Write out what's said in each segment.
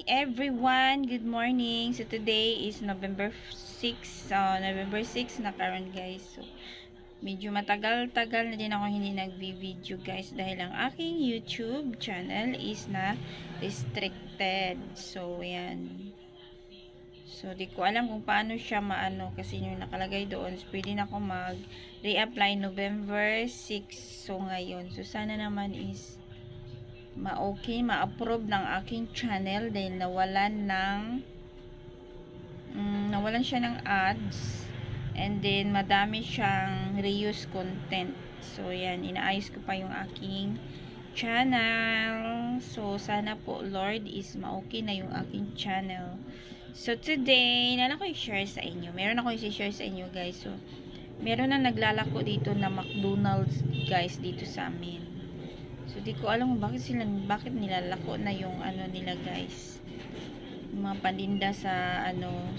everyone! Good morning! So today is November 6. November 6 na karon guys. So medyo matagal-tagal na din ako hindi nagvi-video guys dahil ang aking YouTube channel is na restricted. So yan. So di ko alam kung paano siya maano kasi yung nakalagay doon. So pwede na ako mag-reapply November 6. So ngayon. So sana naman is ma-okay, ma-approve ng aking channel dahil nawalan siya ng ads and then madami siyang reuse content. So yan, inaayos ko pa yung aking channel. So sana po Lord is ma-okay na yung aking channel. So today, nala ko i-share sa inyo. Meron ako i-share sa inyo guys. So meron na naglalako dito na McDonald's guys dito sa amin. So, di ko alam kung bakit nilalako na yung ano nila guys. Yung mga paninda sa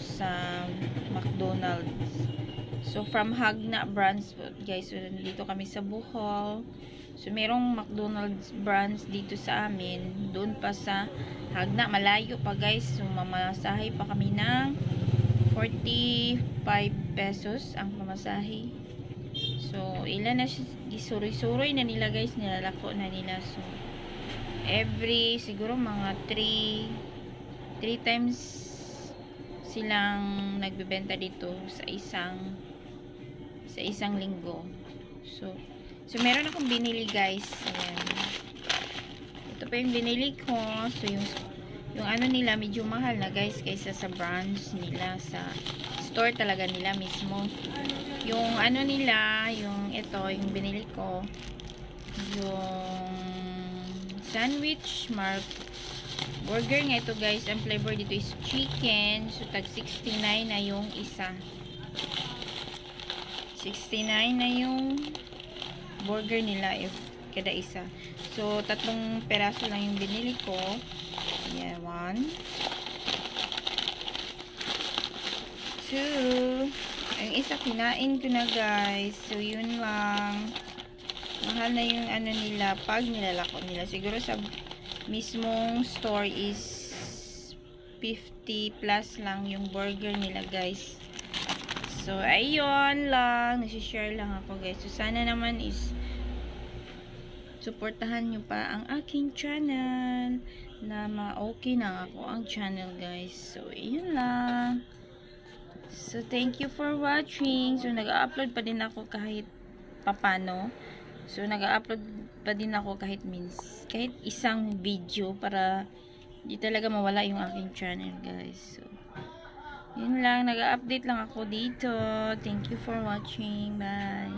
sa McDonald's. So, from Hagna branch guys. So, dito kami sa Bohol. So, merong McDonald's branch dito sa amin. Doon pa sa Hagna. Malayo pa guys. So, mamasahe pa kami ng 45 pesos ang pamasahe. So, ilan na isuroy-suroy na nila guys, nilalako na nila. So, siguro mga 3 times silang nagbebenta dito sa isang linggo. So meron akong binili guys. Ayan. Ito pa yung binili ko. So, yung ano nila, medyo mahal na guys kaysa sa branch nila, sa store talaga nila mismo. Yung ano nila, yung binili ko, yung sandwich burger nga ito guys. Ang flavor dito is chicken. So tag 69 na yung isa. 69 na yung burger nila kada isa. So 3 peraso lang yung binili ko. Yan, 1 2. Ang isa kinain ko na guys. So yun lang. Mahal na yung ano nila pag nilalako nila. Siguro sa mismong store is 50 plus lang yung burger nila guys. So ayun lang. Nasi-share lang ako guys. So sana naman is suportahan nyo pa ang aking channel na ma-okay na ako ang channel guys. So yun lang. So, thank you for watching. So, nag-upload pa din ako kahit papano. So, nag-upload pa din ako kahit isang video para di talaga mawala yung aking channel, guys. So, yun lang. Nag-update lang ako dito. Thank you for watching. Bye.